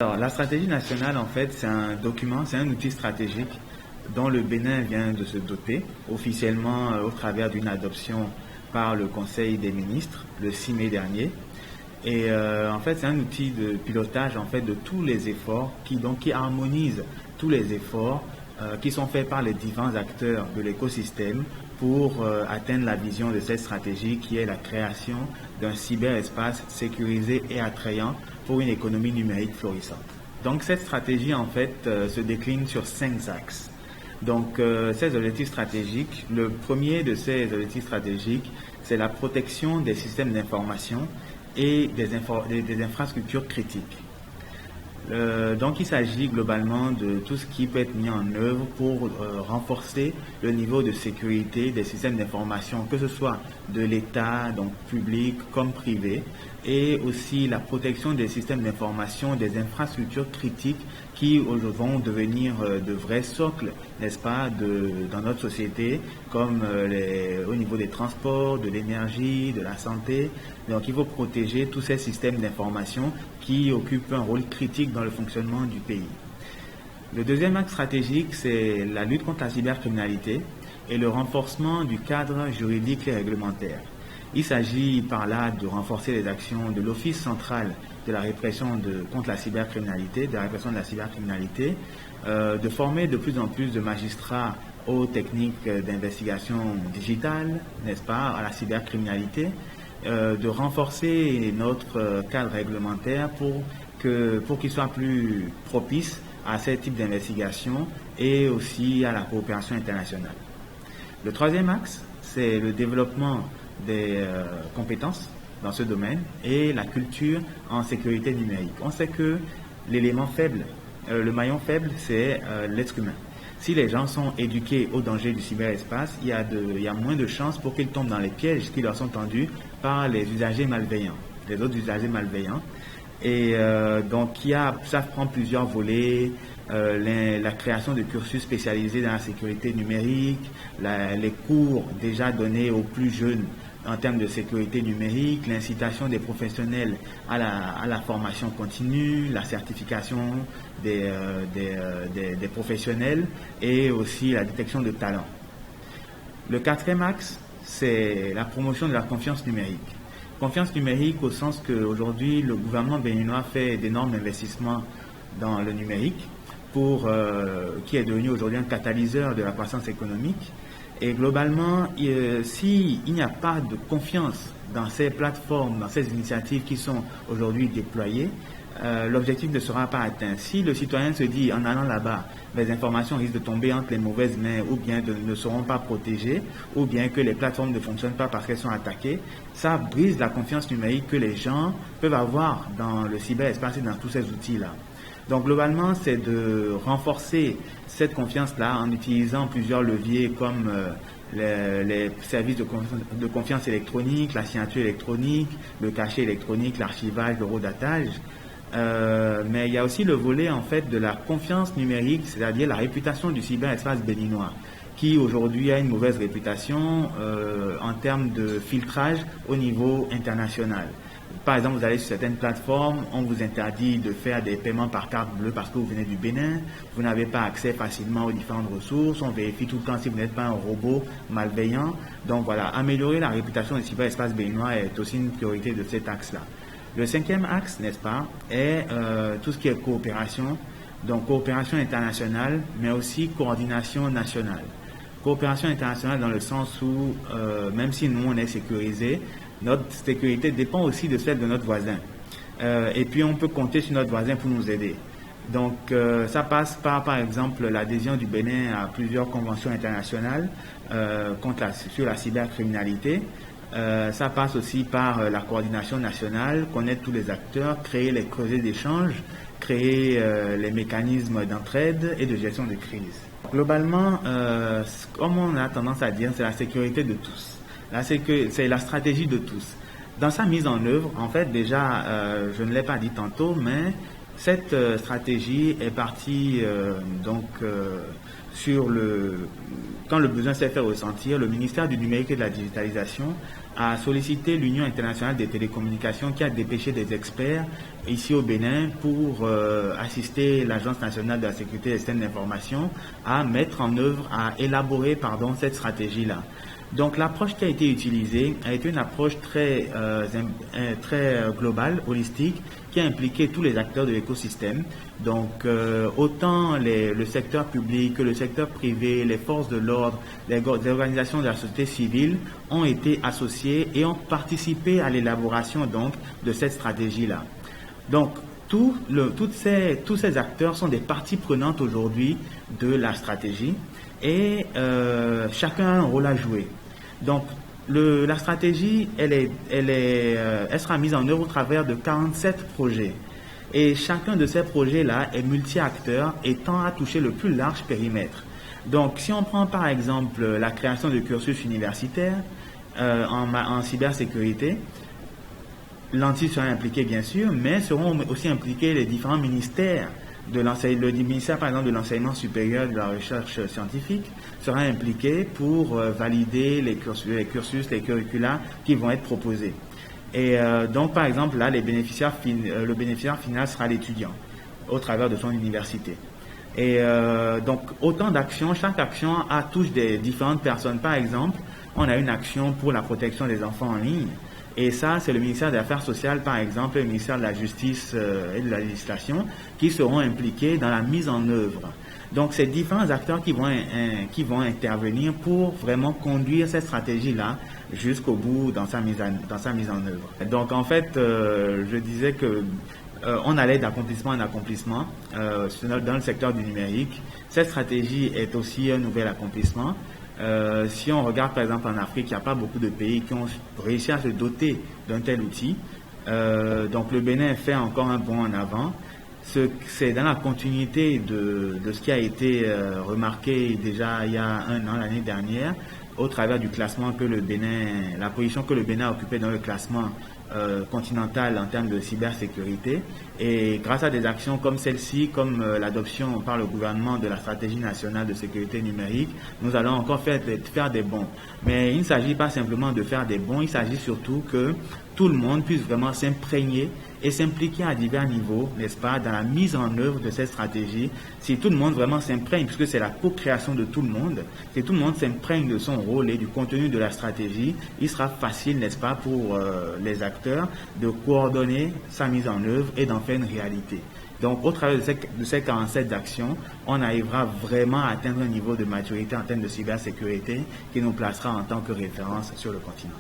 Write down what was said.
Alors, la stratégie nationale, en fait, c'est un document, c'est un outil stratégique dont le Bénin vient de se doter officiellement au travers d'une adoption par le Conseil des ministres le 6 mai dernier. Et en fait, c'est un outil de pilotage en fait de tous les efforts qui harmonise tous les efforts qui sont faits par les différents acteurs de l'écosystème pour atteindre la vision de cette stratégie qui est la création d'un cyberespace sécurisé et attrayant pour une économie numérique florissante. Donc cette stratégie en fait se décline sur 5 axes. Donc ces objectifs stratégiques, le premier de ces objectifs stratégiques, c'est la protection des systèmes d'information et des infrastructures critiques. Donc il s'agit globalement de tout ce qui peut être mis en œuvre pour renforcer le niveau de sécurité des systèmes d'information, que ce soit de l'État, donc public comme privé, et aussi la protection des systèmes d'information, des infrastructures critiques qui vont devenir de vrais socles, n'est-ce pas, dans notre société, comme au niveau des transports, de l'énergie, de la santé. Donc il faut protéger tous ces systèmes d'information qui occupent un rôle critique dans le fonctionnement du pays. Le deuxième axe stratégique, c'est la lutte contre la cybercriminalité et le renforcement du cadre juridique et réglementaire. Il s'agit par là de renforcer les actions de l'Office central de la répression contre la cybercriminalité, de la répression de la cybercriminalité, de former de plus en plus de magistrats aux techniques d'investigation digitale, n'est-ce pas, à la cybercriminalité, de renforcer notre cadre réglementaire pour qu'il soit plus propice à ce type d'investigation et aussi à la coopération internationale. Le troisième axe, c'est le développement des compétences dans ce domaine et la culture en sécurité numérique. On sait que l'élément faible, le maillon faible, c'est l'être humain. Si les gens sont éduqués au danger du cyberespace, il y a moins de chances pour qu'ils tombent dans les pièges qui leur sont tendus par les usagers malveillants, les autres usagers malveillants. Et donc ça prend plusieurs volets, la création de cursus spécialisés dans la sécurité numérique, les cours déjà donnés aux plus jeunes en termes de sécurité numérique, l'incitation des professionnels à la formation continue, la certification des professionnels et aussi la détection de talents. Le quatrième axe, c'est la promotion de la confiance numérique. Confiance numérique au sens qu'aujourd'hui, le gouvernement béninois fait d'énormes investissements dans le numérique qui est devenu aujourd'hui un catalyseur de la croissance économique. Et globalement, s'il n'y a pas de confiance dans ces plateformes, dans ces initiatives qui sont aujourd'hui déployées, l'objectif ne sera pas atteint. Si le citoyen se dit en allant là-bas, les informations risquent de tomber entre les mauvaises mains ou bien ne seront pas protégées ou bien que les plateformes ne fonctionnent pas parce qu'elles sont attaquées, ça brise la confiance numérique que les gens peuvent avoir dans le cyberespace et dans tous ces outils-là. Donc globalement, c'est de renforcer cette confiance-là en utilisant plusieurs leviers comme les services de confiance électronique, la signature électronique, le cachet électronique, l'archivage, le redatage. Mais il y a aussi le volet en fait de la confiance numérique, c'est-à-dire la réputation du cyberespace béninois, qui aujourd'hui a une mauvaise réputation en termes de filtrage au niveau international. Par exemple, vous allez sur certaines plateformes, on vous interdit de faire des paiements par carte bleue parce que vous venez du Bénin, vous n'avez pas accès facilement aux différentes ressources, on vérifie tout le temps si vous n'êtes pas un robot malveillant. Donc voilà, améliorer la réputation du cyberespace béninois est aussi une priorité de cet axe-là. Le cinquième axe, n'est-ce pas, est tout ce qui est coopération, donc coopération internationale, mais aussi coordination nationale. Coopération internationale dans le sens où, même si nous on est sécurisés, notre sécurité dépend aussi de celle de notre voisin. Et puis on peut compter sur notre voisin pour nous aider. Donc ça passe par exemple, l'adhésion du Bénin à plusieurs conventions internationales sur la cybercriminalité. Ça passe aussi par la coordination nationale, connaître tous les acteurs, créer les creusets d'échange, créer les mécanismes d'entraide et de gestion de crise. Globalement, comme on a tendance à dire, c'est la sécurité de tous. C'est la stratégie de tous. Dans sa mise en œuvre, en fait, déjà, je ne l'ai pas dit tantôt, mais cette stratégie est partie quand le besoin s'est fait ressentir, le ministère du numérique et de la digitalisation a sollicité l'Union internationale des télécommunications qui a dépêché des experts ici au Bénin pour assister l'Agence nationale de la sécurité des systèmes d'information à mettre en œuvre, à élaborer cette stratégie-là. Donc l'approche qui a été utilisée a été une approche très globale, holistique, qui a impliqué tous les acteurs de l'écosystème. Donc autant le secteur public que le secteur privé, les forces de l'ordre, les organisations de la société civile ont été associés et ont participé à l'élaboration donc de cette stratégie-là. Donc tous ces acteurs sont des parties prenantes aujourd'hui de la stratégie et chacun a un rôle à jouer. Donc la stratégie, elle sera mise en œuvre au travers de 47 projets. Et chacun de ces projets-là est multi-acteur et tend à toucher le plus large périmètre. Donc, si on prend par exemple la création de cursus universitaires en cybersécurité, l'ANTI sera impliqué bien sûr, mais seront aussi impliqués les différents ministères le ministère par exemple de l'enseignement supérieur de la recherche scientifique sera impliqué pour valider les cursus, les curricula qui vont être proposés. Et donc par exemple là, le bénéficiaire final sera l'étudiant au travers de son université. Et donc autant d'actions, chaque action touche des différentes personnes. Par exemple, on a une action pour la protection des enfants en ligne. Et ça, c'est le ministère des Affaires sociales, par exemple, le ministère de la Justice et de la Législation, qui seront impliqués dans la mise en œuvre. Donc, c'est différents acteurs qui vont intervenir pour vraiment conduire cette stratégie-là jusqu'au bout dans sa mise en œuvre. Donc, en fait, je disais que on allait d'accomplissement en accomplissement dans le secteur du numérique. Cette stratégie est aussi un nouvel accomplissement. Si on regarde par exemple en Afrique, il n'y a pas beaucoup de pays qui ont réussi à se doter d'un tel outil. Donc le Bénin fait encore un bond en avant. C'est dans la continuité de ce qui a été remarqué déjà il y a un an, l'année dernière, au travers du classement que le Bénin, la position que le Bénin a occupée dans le classement continental en termes de cybersécurité. Et grâce à des actions comme celle-ci, comme l'adoption par le gouvernement de la stratégie nationale de sécurité numérique, nous allons encore faire des bonds. Mais il ne s'agit pas simplement de faire des bonds, il s'agit surtout que tout le monde puisse vraiment s'imprégner et s'impliquer à divers niveaux, n'est-ce pas, dans la mise en œuvre de cette stratégie. Si tout le monde vraiment s'imprègne, puisque c'est la co-création de tout le monde, si tout le monde s'imprègne de son rôle et du contenu de la stratégie, il sera facile, n'est-ce pas, pour les acteurs de coordonner sa mise en œuvre et d'en faire une réalité. Donc, au travers de ces 47 actions, on arrivera vraiment à atteindre un niveau de maturité en termes de cybersécurité qui nous placera en tant que référence sur le continent.